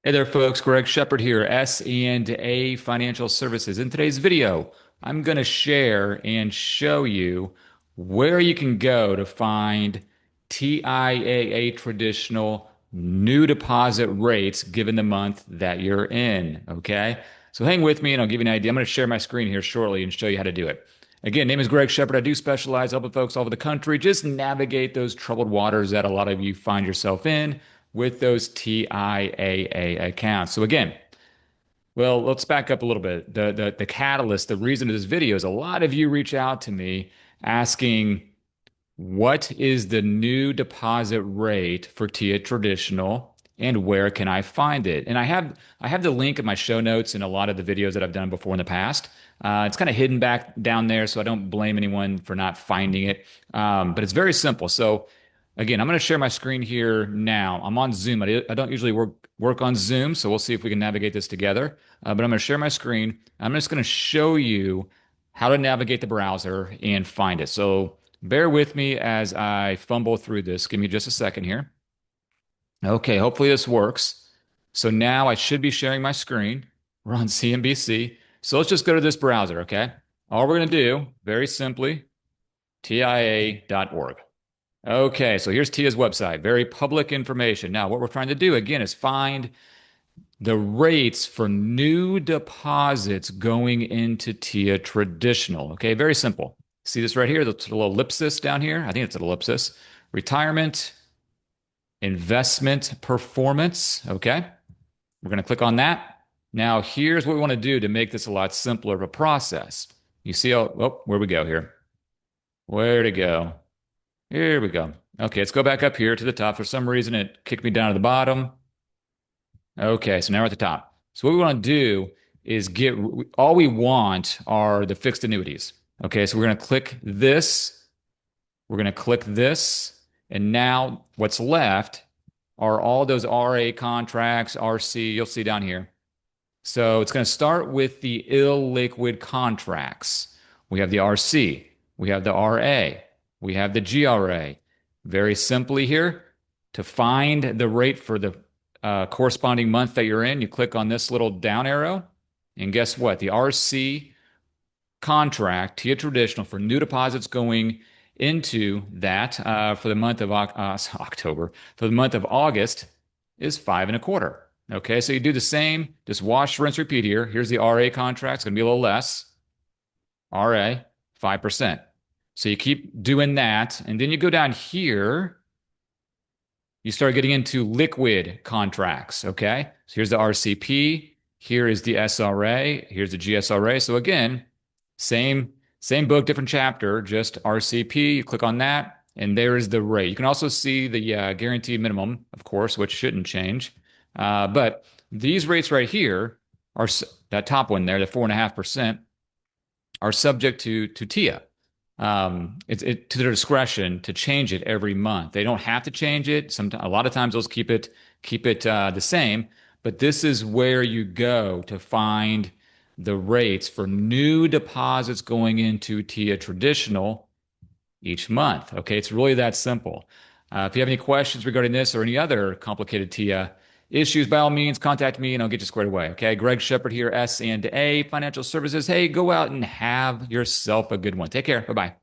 Hey there, folks. Greg Shepard here, S&A Financial Services. In today's video, I'm going to share and show you where you can go to find TIAA Traditional new deposit rates given the month that you're in. Okay, so hang with me and I'll give you an idea. I'm going to share my screen here shortly and show you how to do it. Again, name is Greg Shepard. I do specialize helping folks all over the country just navigate those troubled waters that a lot of you find yourself in with those TIAA accounts. So again, well, let's back up a little bit. The catalyst, the reason of this video is a lot of you reach out to me asking what is the new deposit rate for TIAA Traditional and where can I find it? And I have the link in my show notes in a lot of the videos that I've done before in the past. It's kind of hidden back down there, so I don't blame anyone for not finding it. But it's very simple. So again, I'm going to share my screen here now. I'm on Zoom. I don't usually work on Zoom, so we'll see if we can navigate this together. But I'm going to share my screen. I'm just going to show you how to navigate the browser and find it. So bear with me as I fumble through this. Give me just a second here. Okay, hopefully this works. So now I should be sharing my screen. We're on CNBC. So let's just go to this browser, okay? All we're going to do, very simply, TIAA.org. Okay, so here's TIA's website, very public information. Now, what we're trying to do again is find the rates for new deposits going into TIAA Traditional. Okay, very simple. See this right here, the little ellipsis down here? I think it's an ellipsis. Retirement, investment performance. Okay, we're going to click on that. Now, here's what we want to do to make this a lot simpler of a process. You see, where we go here? Where to go? Here we go. Okay, let's go back up here to the top. For some reason, it kicked me down to the bottom. Okay, so now we're at the top. So what we want to do is all we want are the fixed annuities. Okay, so we're going to click this. We're going to click this. And now what's left are all those RA contracts, RC, you'll see down here. So it's going to start with the illiquid contracts. We have the RC, we have the RA, we have the GRA. Very simply here, to find the rate for the corresponding month that you're in, you click on this little down arrow. And guess what? The RC contract, TIAA Traditional, for new deposits going into that for the month of October, for the month of August is 5.25. Okay, so you do the same, just wash, rinse, repeat here. Here's the RA contract, it's going to be a little less. RA, 5%. So you keep doing that, and then you go down here, you start getting into liquid contracts, okay? So here's the RCP, here is the SRA, here's the GSRA. So again, same book, different chapter, just RCP, you click on that, and there is the rate. You can also see the guaranteed minimum, of course, which shouldn't change. But these rates right here are that top one there, the 4.5%, are subject to TIAA. It's to their discretion to change it every month. They don't have to change it. A lot of times they'll keep it the same. But this is where you go to find the rates for new deposits going into TIAA Traditional each month. Okay, it's really that simple. If you have any questions regarding this or any other complicated TIAA issues, by all means, contact me and I'll get you squared away. Okay, Greg Shepard here, S&A Financial Services. Hey, go out and have yourself a good one. Take care. Bye-bye.